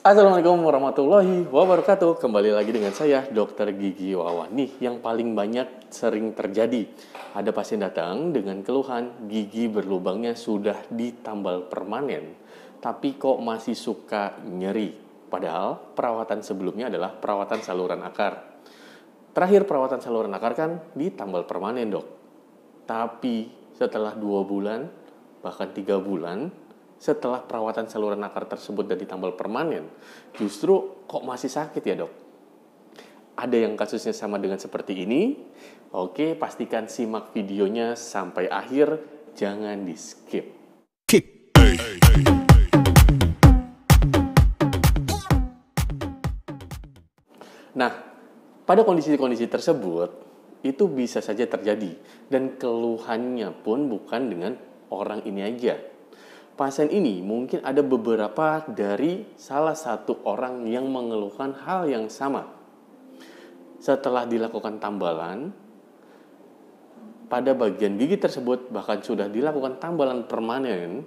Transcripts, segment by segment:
Assalamualaikum warahmatullahi wabarakatuh. Kembali lagi dengan saya, Dr. Gigi Wawan. Nih, yang paling banyak sering terjadi. Ada pasien datang dengan keluhan gigi berlubangnya sudah ditambal permanen, tapi kok masih suka nyeri. Padahal perawatan sebelumnya adalah perawatan saluran akar. Terakhir perawatan saluran akar kan ditambal permanen, dok. Tapi setelah 2 bulan, bahkan 3 bulan, setelah perawatan saluran akar tersebut dan ditambal permanen, justru kok masih sakit ya, dok? Ada yang kasusnya sama dengan seperti ini? Oke, pastikan simak videonya sampai akhir, jangan di-skip. Nah, pada kondisi-kondisi tersebut, itu bisa saja terjadi. Dan keluhannya pun bukan dengan orang ini aja. Pasien ini mungkin ada beberapa dari salah satu orang yang mengeluhkan hal yang sama. Setelah dilakukan tambalan, pada bagian gigi tersebut bahkan sudah dilakukan tambalan permanen,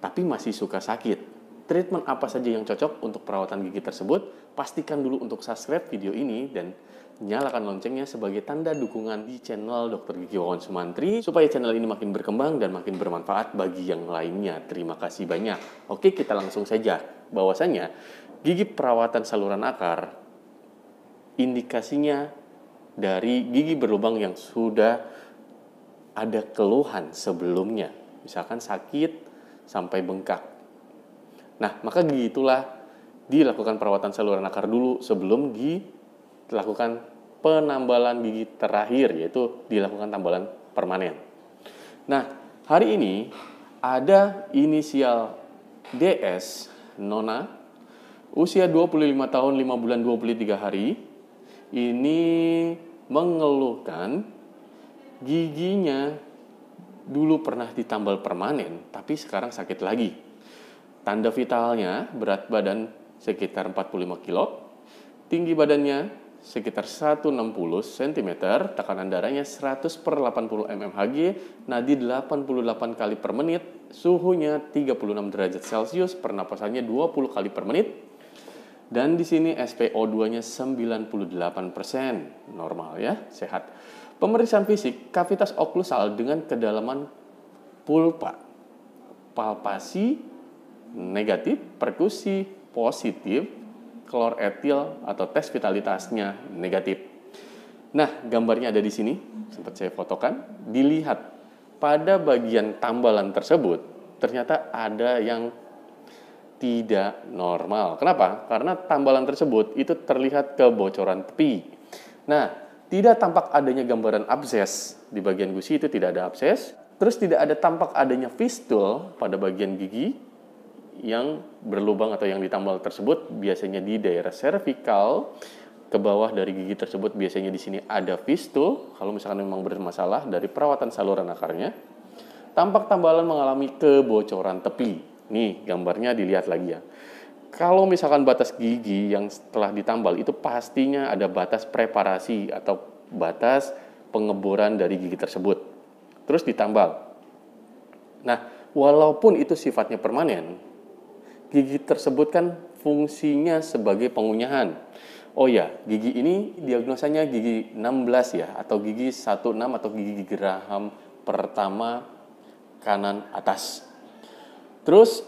tapi masih suka sakit. Treatment apa saja yang cocok untuk perawatan gigi tersebut? Pastikan dulu untuk subscribe video ini dan nyalakan loncengnya sebagai tanda dukungan di channel Dr. Gigi Wawan Sumantri supaya channel ini makin berkembang dan makin bermanfaat bagi yang lainnya. Terima kasih banyak. Oke, kita langsung saja. Bahwasanya gigi perawatan saluran akar indikasinya dari gigi berlubang yang sudah ada keluhan sebelumnya, misalkan sakit sampai bengkak. Nah, maka gigi itulah dilakukan perawatan saluran akar dulu sebelum dilakukan penambalan gigi terakhir, yaitu dilakukan tambalan permanen. Nah, hari ini ada inisial DS, Nona, usia 25 tahun 5 bulan 23 hari, ini mengeluhkan giginya dulu pernah ditambal permanen, tapi sekarang sakit lagi. Tanda vitalnya berat badan sekitar 45 kilo, tinggi badannya sekitar 160 cm, tekanan darahnya 100/80 mmHg, nadi 88 kali per menit, suhunya 36 derajat Celcius, pernapasannya 20 kali per menit, dan di sini SpO2-nya 98%, normal ya, sehat. Pemeriksaan fisik, kavitas oklusal dengan kedalaman pulpa, palpasi negatif, perkusi positif, klor etil atau tes vitalitasnya negatif. Nah, gambarnya ada di sini, sempat saya fotokan. Dilihat pada bagian tambalan tersebut, ternyata ada yang tidak normal. Kenapa? Karena tambalan tersebut itu terlihat kebocoran tepi. Nah, tidak tampak adanya gambaran abses di bagian gusi, itu tidak ada abses. Terus tidak ada tampak adanya fistul pada bagian gigi yang berlubang atau yang ditambal tersebut, biasanya di daerah cervical ke bawah dari gigi tersebut, biasanya di sini ada fistul. Kalau misalkan memang bermasalah dari perawatan saluran akarnya, tampak tambalan mengalami kebocoran tepi. Nih gambarnya dilihat lagi ya. Kalau misalkan batas gigi yang setelah ditambal itu pastinya ada batas preparasi atau batas pengeboran dari gigi tersebut. Terus ditambal. Nah, walaupun itu sifatnya permanen, gigi tersebut kan fungsinya sebagai pengunyahan. Oh ya, gigi ini diagnosanya gigi 16 ya, atau gigi 16 atau gigi geraham pertama kanan atas. Terus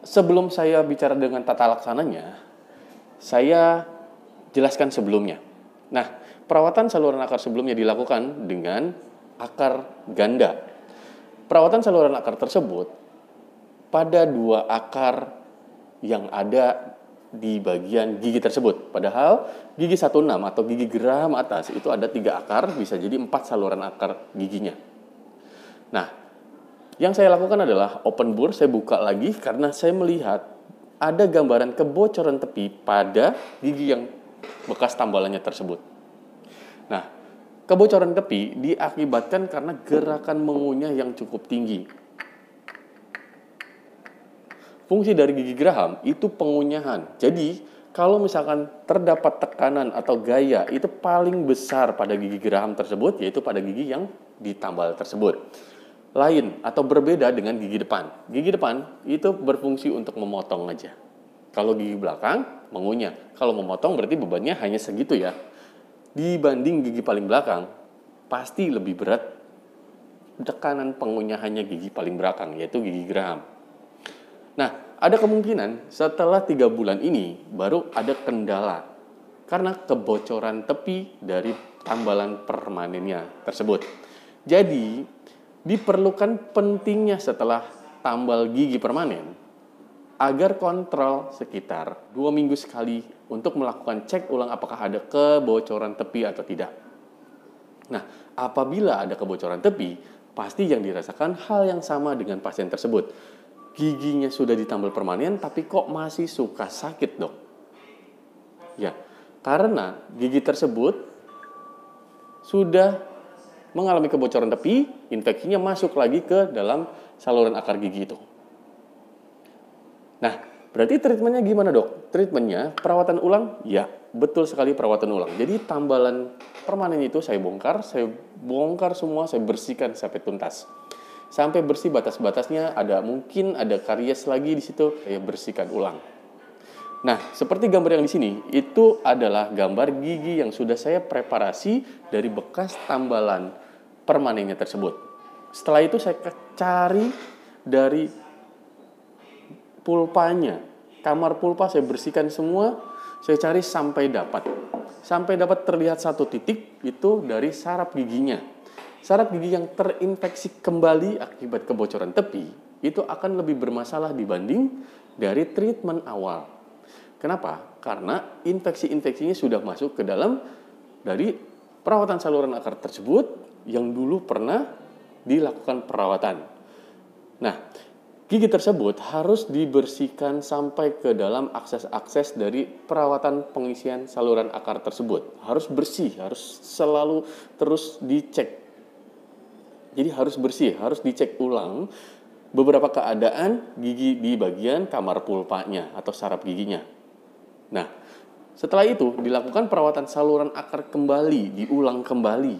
sebelum saya bicara dengan tata laksananya, saya jelaskan sebelumnya. Nah, perawatan saluran akar sebelumnya dilakukan dengan akar ganda. Perawatan saluran akar tersebut pada 2 akar yang ada di bagian gigi tersebut. Padahal gigi 16 atau gigi geraham atas itu ada 3 akar, bisa jadi 4 saluran akar giginya. Nah, yang saya lakukan adalah open bore, saya buka lagi karena saya melihat ada gambaran kebocoran tepi pada gigi yang bekas tambalannya tersebut. Nah, kebocoran tepi diakibatkan karena gerakan mengunyah yang cukup tinggi. Fungsi dari gigi geraham itu pengunyahan. Jadi, kalau misalkan terdapat tekanan atau gaya, itu paling besar pada gigi geraham tersebut, yaitu pada gigi yang ditambal tersebut. Lain atau berbeda dengan gigi depan. Gigi depan itu berfungsi untuk memotong aja. Kalau gigi belakang, mengunyah. Kalau memotong berarti bebannya hanya segitu ya. Dibanding gigi paling belakang, pasti lebih berat tekanan pengunyahannya gigi paling belakang, yaitu gigi geraham. Nah, ada kemungkinan setelah 3 bulan ini baru ada kendala karena kebocoran tepi dari tambalan permanennya tersebut. Jadi, diperlukan pentingnya setelah tambal gigi permanen agar kontrol sekitar 2 minggu sekali untuk melakukan cek ulang apakah ada kebocoran tepi atau tidak. Nah, apabila ada kebocoran tepi, pasti yang dirasakan hal yang sama dengan pasien tersebut. Giginya sudah ditambal permanen, tapi kok masih suka sakit, dok? Ya, karena gigi tersebut sudah mengalami kebocoran tepi, infeksinya masuk lagi ke dalam saluran akar gigi itu. Nah, berarti treatmentnya gimana, dok? Treatmentnya perawatan ulang? Ya, betul sekali perawatan ulang. Jadi tambalan permanen itu saya bongkar semua, saya bersihkan sampai tuntas. Sampai bersih batas-batasnya, mungkin ada karies lagi di situ, saya bersihkan ulang. Nah, seperti gambar yang di sini, itu adalah gambar gigi yang sudah saya preparasi dari bekas tambalan permanennya tersebut. Setelah itu saya cari dari pulpanya, kamar pulpa saya bersihkan semua, saya cari sampai dapat terlihat satu titik itu dari saraf giginya. Saraf gigi yang terinfeksi kembali akibat kebocoran tepi itu akan lebih bermasalah dibanding dari treatment awal. Kenapa? Karena infeksi-infeksinya sudah masuk ke dalam dari perawatan saluran akar tersebut yang dulu pernah dilakukan perawatan. Nah, gigi tersebut harus dibersihkan sampai ke dalam akses-akses dari perawatan pengisian saluran akar tersebut. Harus bersih, harus selalu terus dicek. Jadi harus bersih, harus dicek ulang beberapa keadaan gigi di bagian kamar pulpanya atau saraf giginya. Nah, setelah itu dilakukan perawatan saluran akar kembali, diulang kembali.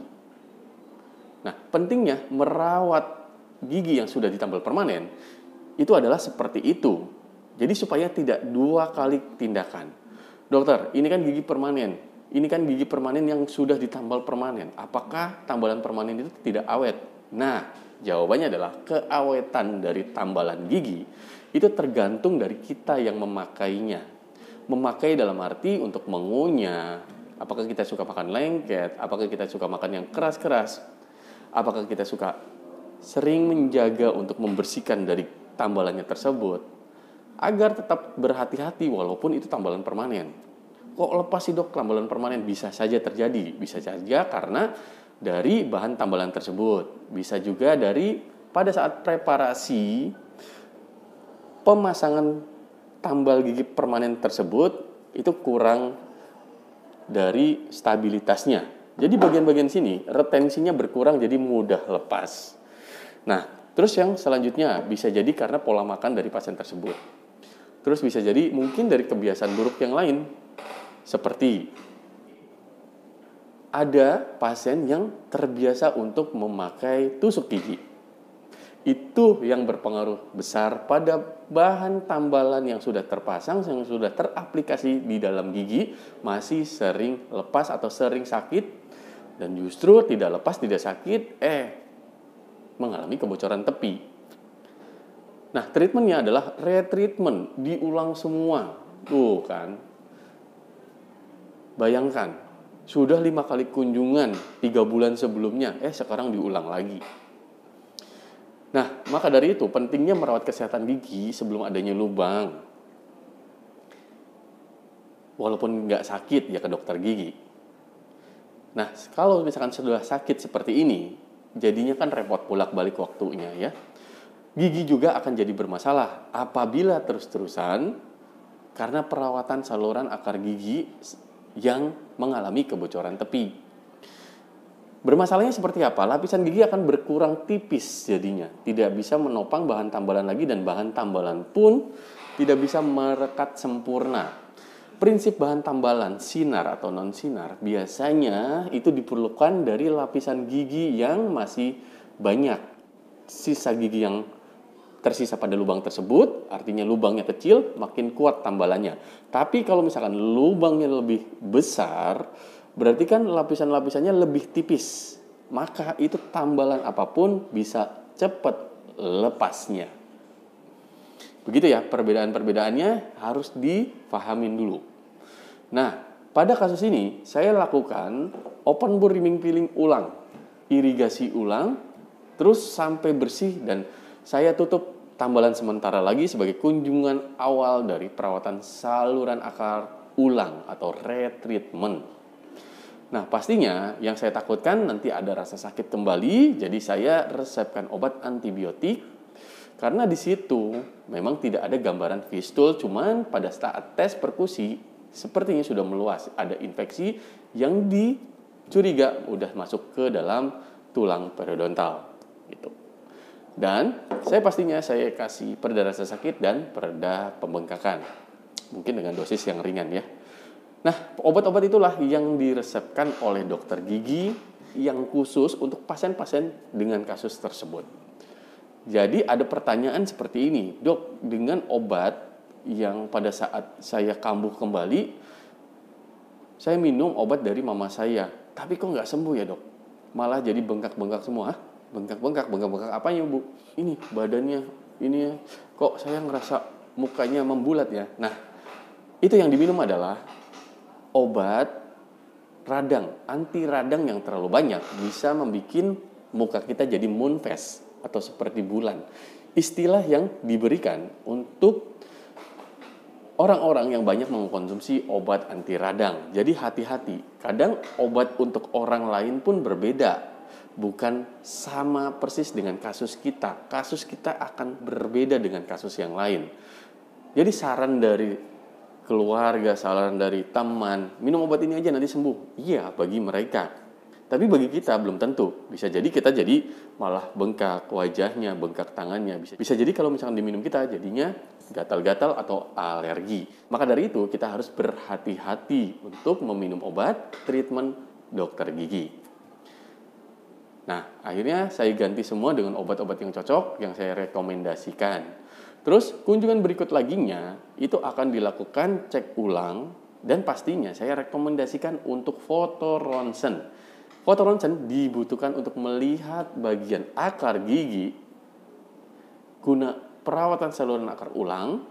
Nah, pentingnya merawat gigi yang sudah ditambal permanen itu adalah seperti itu. Jadi supaya tidak 2 kali tindakan. Dokter, ini kan gigi permanen. Ini kan gigi permanen yang sudah ditambal permanen. Apakah tambalan permanen itu tidak awet? Nah, jawabannya adalah keawetan dari tambalan gigi itu tergantung dari kita yang memakainya. Memakai dalam arti untuk mengunyah, apakah kita suka makan lengket, apakah kita suka makan yang keras-keras, apakah kita suka sering menjaga untuk membersihkan dari tambalannya tersebut, agar tetap berhati-hati walaupun itu tambalan permanen. Kok lepas sih, dok, tambalan permanen? Bisa saja terjadi, bisa saja karena dari bahan tambalan tersebut, bisa juga dari pada saat preparasi pemasangan tambal gigi permanen tersebut itu kurang dari stabilitasnya. Jadi bagian-bagian sini retensinya berkurang, jadi mudah lepas. Nah, terus yang selanjutnya bisa jadi karena pola makan dari pasien tersebut. Terus bisa jadi mungkin dari kebiasaan buruk yang lain, seperti ada pasien yang terbiasa untuk memakai tusuk gigi. Itu yang berpengaruh besar pada bahan tambalan yang sudah terpasang, yang sudah teraplikasi di dalam gigi, masih sering lepas atau sering sakit, dan justru tidak lepas, tidak sakit, mengalami kebocoran tepi. Nah, treatmentnya adalah retreatment, diulang semua. Tuh kan, bayangkan, sudah 5 kali kunjungan 3 bulan sebelumnya, sekarang diulang lagi. Nah, maka dari itu pentingnya merawat kesehatan gigi sebelum adanya lubang. Walaupun nggak sakit, ya ke dokter gigi. Nah, kalau misalkan sudah sakit seperti ini, jadinya kan repot bolak-balik waktunya ya. Gigi juga akan jadi bermasalah apabila terus-terusan karena perawatan saluran akar gigi yang mengalami kebocoran tepi. Bermasalahnya seperti apa? Lapisan gigi akan berkurang tipis jadinya. Tidak bisa menopang bahan tambalan lagi dan bahan tambalan pun tidak bisa merekat sempurna. Prinsip bahan tambalan sinar atau non-sinar biasanya itu diperlukan dari lapisan gigi yang masih banyak. Sisa gigi yang tersisa pada lubang tersebut, artinya lubangnya kecil, makin kuat tambalannya. Tapi kalau misalkan lubangnya lebih besar, berarti kan lapisan-lapisannya lebih tipis. Maka itu tambalan apapun bisa cepat lepasnya. Begitu ya, perbedaan-perbedaannya harus dipahamin dulu. Nah, pada kasus ini saya lakukan open bore rimming peeling ulang, irigasi ulang, terus sampai bersih, dan saya tutup tambalan sementara lagi sebagai kunjungan awal dari perawatan saluran akar ulang atau retreatment. Nah, pastinya yang saya takutkan nanti ada rasa sakit kembali, jadi saya resepkan obat antibiotik. Karena di situ memang tidak ada gambaran fistul, cuman pada saat tes perkusi sepertinya sudah meluas, ada infeksi yang dicuriga udah masuk ke dalam tulang periodontal gitu. Dan saya kasih pereda rasa sakit dan pereda pembengkakan, mungkin dengan dosis yang ringan ya. Nah, obat-obat itulah yang diresepkan oleh dokter gigi yang khusus untuk pasien-pasien dengan kasus tersebut. Jadi ada pertanyaan seperti ini, dok, dengan obat yang pada saat saya kambuh kembali, saya minum obat dari mama saya, tapi kok nggak sembuh ya dok? Malah jadi bengkak-bengkak semua. Bengkak-bengkak apanya bu? Ini badannya, ini ya, kok saya ngerasa mukanya membulat ya? Nah, itu yang diminum adalah obat radang, anti radang yang terlalu banyak bisa membuat muka kita jadi moon face atau seperti bulan. Istilah yang diberikan untuk orang-orang yang banyak mengkonsumsi obat anti radang. Jadi hati-hati, kadang obat untuk orang lain pun berbeda, bukan sama persis dengan kasus kita. Kasus kita akan berbeda dengan kasus yang lain. Jadi saran dari keluarga, saran dari teman, minum obat ini aja nanti sembuh. Iya, bagi mereka. Tapi bagi kita belum tentu. Bisa jadi kita jadi malah bengkak wajahnya, bengkak tangannya. Bisa jadi kalau misalkan diminum kita jadinya gatal-gatal atau alergi. Maka dari itu kita harus berhati-hati untuk meminum obat treatment dokter gigi. Nah, akhirnya saya ganti semua dengan obat-obat yang cocok yang saya rekomendasikan. Terus kunjungan berikut laginya itu akan dilakukan cek ulang, dan pastinya saya rekomendasikan untuk foto ronsen. Foto ronsen dibutuhkan untuk melihat bagian akar gigi guna perawatan saluran akar ulang,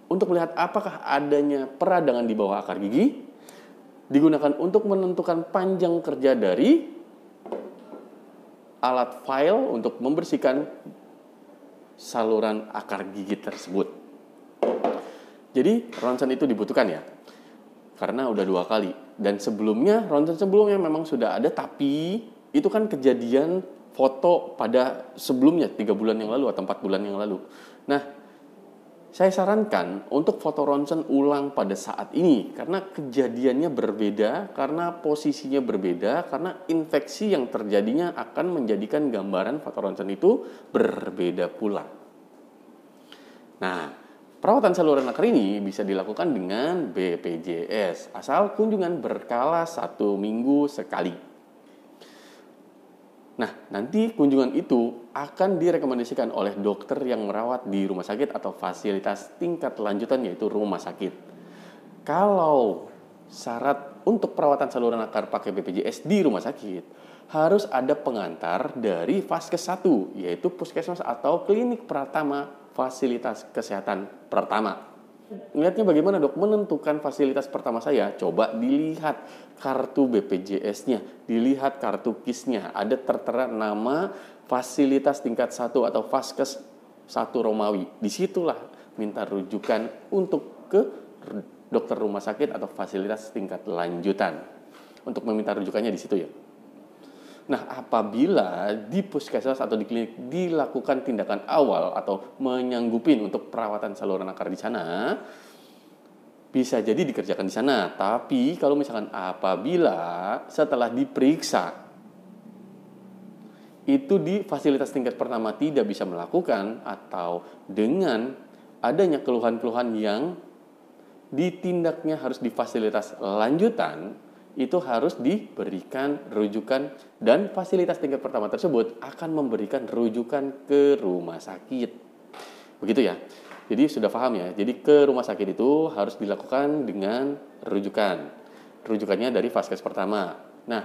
untuk melihat apakah adanya peradangan di bawah akar gigi, digunakan untuk menentukan panjang kerja dari alat file untuk membersihkan saluran akar gigi tersebut. Jadi ronsen itu dibutuhkan ya, karena udah 2 kali. Dan sebelumnya, ronsen sebelumnya memang sudah ada, tapi itu kan kejadian foto pada sebelumnya 3 bulan yang lalu atau 4 bulan yang lalu. Nah, saya sarankan untuk foto ronsen ulang pada saat ini, karena kejadiannya berbeda, karena posisinya berbeda, karena infeksi yang terjadinya akan menjadikan gambaran foto ronsen itu berbeda pula. Nah, perawatan saluran akar ini bisa dilakukan dengan BPJS, asal kunjungan berkala 1 minggu sekali. Nah, nanti kunjungan itu akan direkomendasikan oleh dokter yang merawat di rumah sakit atau fasilitas tingkat lanjutan, yaitu rumah sakit. Kalau syarat untuk perawatan saluran akar pakai BPJS di rumah sakit, harus ada pengantar dari Vaskes 1, yaitu puskesmas atau klinik pertama, fasilitas kesehatan pertama. Lihatnya bagaimana dok menentukan fasilitas pertama saya? Coba dilihat kartu BPJS-nya, dilihat kartu KIS-nya, ada tertera nama fasilitas tingkat 1 atau Vaskes 1 Romawi. Disitulah minta rujukan untuk ke dokter rumah sakit atau fasilitas tingkat lanjutan. Untuk meminta rujukannya di situ ya. Nah, apabila di puskesmas atau di klinik dilakukan tindakan awal atau menyanggupin untuk perawatan saluran akar di sana, bisa jadi dikerjakan di sana. Tapi kalau misalkan apabila setelah diperiksa itu di fasilitas tingkat pertama tidak bisa melakukan, atau dengan adanya keluhan-keluhan yang ditindaknya harus di fasilitas lanjutan, itu harus diberikan rujukan, dan fasilitas tingkat pertama tersebut akan memberikan rujukan ke rumah sakit. Begitu ya. Jadi sudah paham ya. Jadi ke rumah sakit itu harus dilakukan dengan rujukan. Rujukannya dari vaskes pertama. Nah,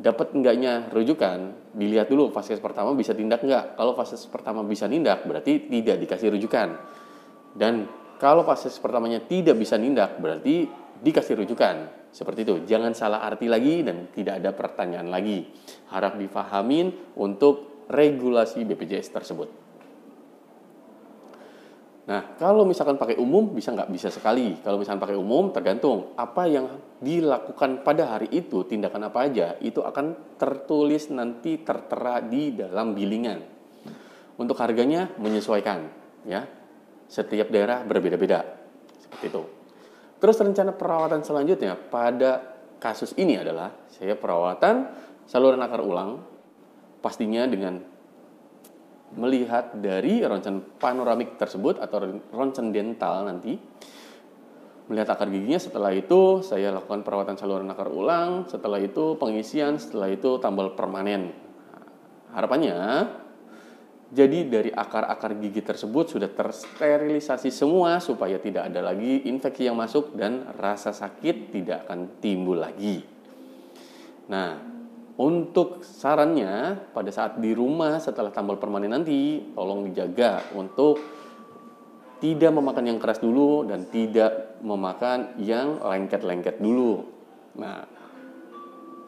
dapat enggaknya rujukan, dilihat dulu vaskes pertama bisa tindak enggak. Kalau vaskes pertama bisa nindak, berarti tidak dikasih rujukan. Dan kalau vaskes pertamanya tidak bisa nindak, berarti dikasih rujukan. Seperti itu. Jangan salah arti lagi dan tidak ada pertanyaan lagi. Harap difahamin untuk regulasi BPJS tersebut. Nah, kalau misalkan pakai umum, bisa nggak? Bisa sekali. Kalau misalkan pakai umum, tergantung apa yang dilakukan pada hari itu, tindakan apa aja, itu akan tertulis nanti tertera di dalam bilingan. Untuk harganya menyesuaikan, ya. Setiap daerah berbeda-beda. Seperti itu. Terus rencana perawatan selanjutnya pada kasus ini adalah saya perawatan saluran akar ulang, pastinya dengan melihat dari ronsen panoramik tersebut atau ronsen dental nanti, melihat akar giginya. Setelah itu saya lakukan perawatan saluran akar ulang, setelah itu pengisian, setelah itu tambal permanen. Harapannya jadi dari akar-akar gigi tersebut sudah tersterilisasi semua supaya tidak ada lagi infeksi yang masuk dan rasa sakit tidak akan timbul lagi. Nah, untuk sarannya pada saat di rumah setelah tambal permanen nanti, tolong dijaga untuk tidak memakan yang keras dulu dan tidak memakan yang lengket-lengket dulu. Nah,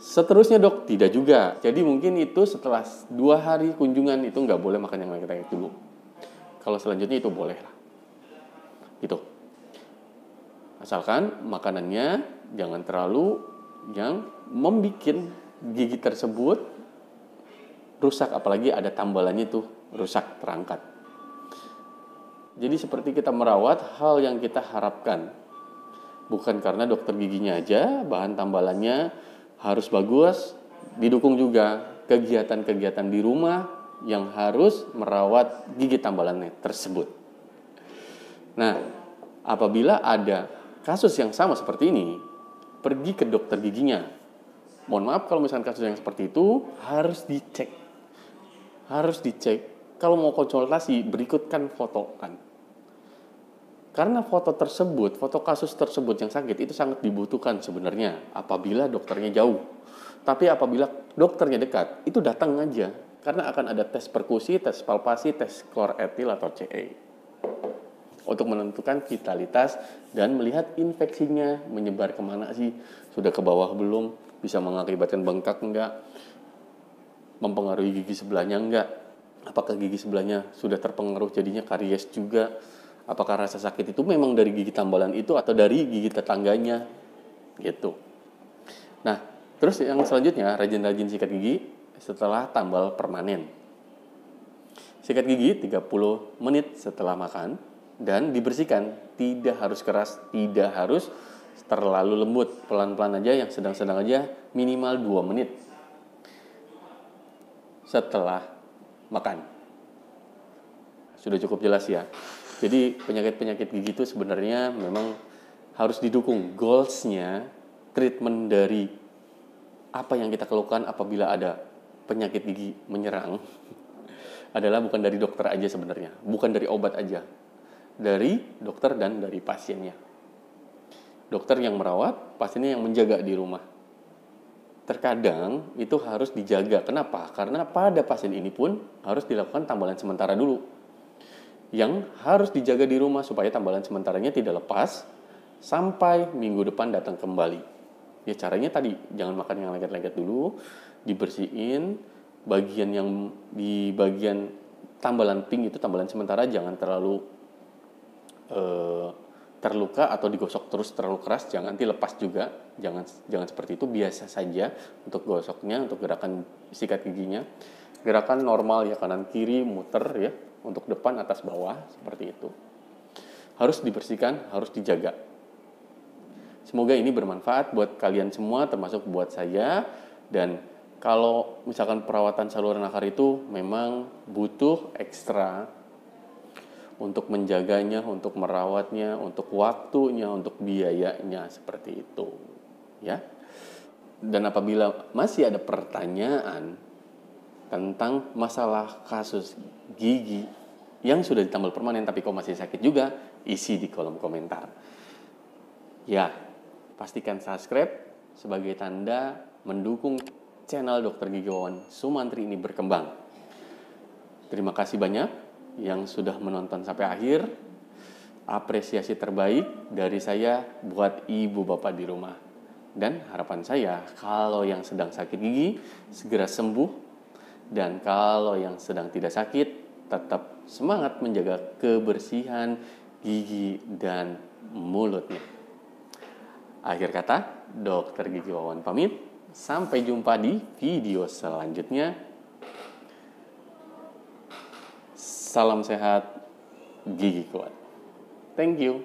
seterusnya dok, tidak juga. Jadi mungkin itu setelah 2 hari kunjungan itu nggak boleh makan yang lengket-lengket dulu. Kalau selanjutnya itu boleh lah. Gitu. Asalkan makanannya jangan terlalu yang membuat gigi tersebut rusak, apalagi ada tambalannya tuh rusak, terangkat. Jadi seperti kita merawat hal yang kita harapkan. Bukan karena dokter giginya aja, bahan tambalannya harus bagus, didukung juga kegiatan-kegiatan di rumah yang harus merawat gigi tambalannya tersebut. Nah, apabila ada kasus yang sama seperti ini, pergi ke dokter giginya. Mohon maaf kalau misalkan kasus yang seperti itu harus dicek. Harus dicek. Kalau mau konsultasi, berikutkan foto kan. Karena foto tersebut, foto kasus tersebut yang sakit itu sangat dibutuhkan sebenarnya apabila dokternya jauh. Tapi apabila dokternya dekat, itu datang aja. Karena akan ada tes perkusi, tes palpasi, tes kloretil atau CE. Untuk menentukan vitalitas dan melihat infeksinya menyebar kemana sih. Sudah ke bawah belum? Bisa mengakibatkan bengkak enggak? Mempengaruhi gigi sebelahnya enggak? Apakah gigi sebelahnya sudah terpengaruh jadinya karies juga? Apakah rasa sakit itu memang dari gigi tambalan itu atau dari gigi tetangganya? Gitu. Nah, terus yang selanjutnya, rajin-rajin sikat gigi setelah tambal permanen. Sikat gigi 30 menit setelah makan dan dibersihkan. Tidak harus keras, tidak harus terlalu lembut, pelan-pelan aja, yang sedang-sedang aja, minimal 2 menit setelah makan. Sudah cukup jelas ya. Jadi penyakit-penyakit gigi itu sebenarnya memang harus didukung. Goals-nya, treatment dari apa yang kita lakukan apabila ada penyakit gigi menyerang adalah bukan dari dokter aja sebenarnya, bukan dari obat aja, dari dokter dan dari pasiennya. Dokter yang merawat, pasiennya yang menjaga di rumah. Terkadang itu harus dijaga. Kenapa? Karena pada pasien ini pun harus dilakukan tambalan sementara dulu. Yang harus dijaga di rumah supaya tambalan sementaranya tidak lepas sampai minggu depan datang kembali. Ya caranya tadi, jangan makan yang lengket-lengket dulu, dibersihin, bagian yang di bagian tambalan pink itu tambalan sementara, jangan terlalu terluka atau digosok terus terlalu keras, jangan, nanti lepas juga, jangan seperti itu, biasa saja untuk gosoknya, untuk gerakan sikat giginya, gerakan normal ya, kanan kiri muter ya, untuk depan atas bawah seperti itu. Harus dibersihkan, harus dijaga. Semoga ini bermanfaat buat kalian semua, termasuk buat saya. Dan kalau misalkan perawatan saluran akar itu memang butuh ekstra untuk menjaganya, untuk merawatnya, untuk waktunya, untuk biayanya, seperti itu. Ya. Dan apabila masih ada pertanyaan tentang masalah kasus gigi yang sudah ditambal permanen tapi kok masih sakit juga, isi di kolom komentar. Ya, pastikan subscribe sebagai tanda mendukung channel Dr. Gigi Wawan Sumantri ini berkembang. Terima kasih banyak yang sudah menonton sampai akhir. Apresiasi terbaik dari saya buat ibu bapak di rumah. Dan harapan saya kalau yang sedang sakit gigi segera sembuh, dan kalau yang sedang tidak sakit tetap semangat menjaga kebersihan gigi dan mulutnya. Akhir kata, Dr. Gigi Wawan pamit. Sampai jumpa di video selanjutnya. Salam sehat, gigi kuat. Thank you.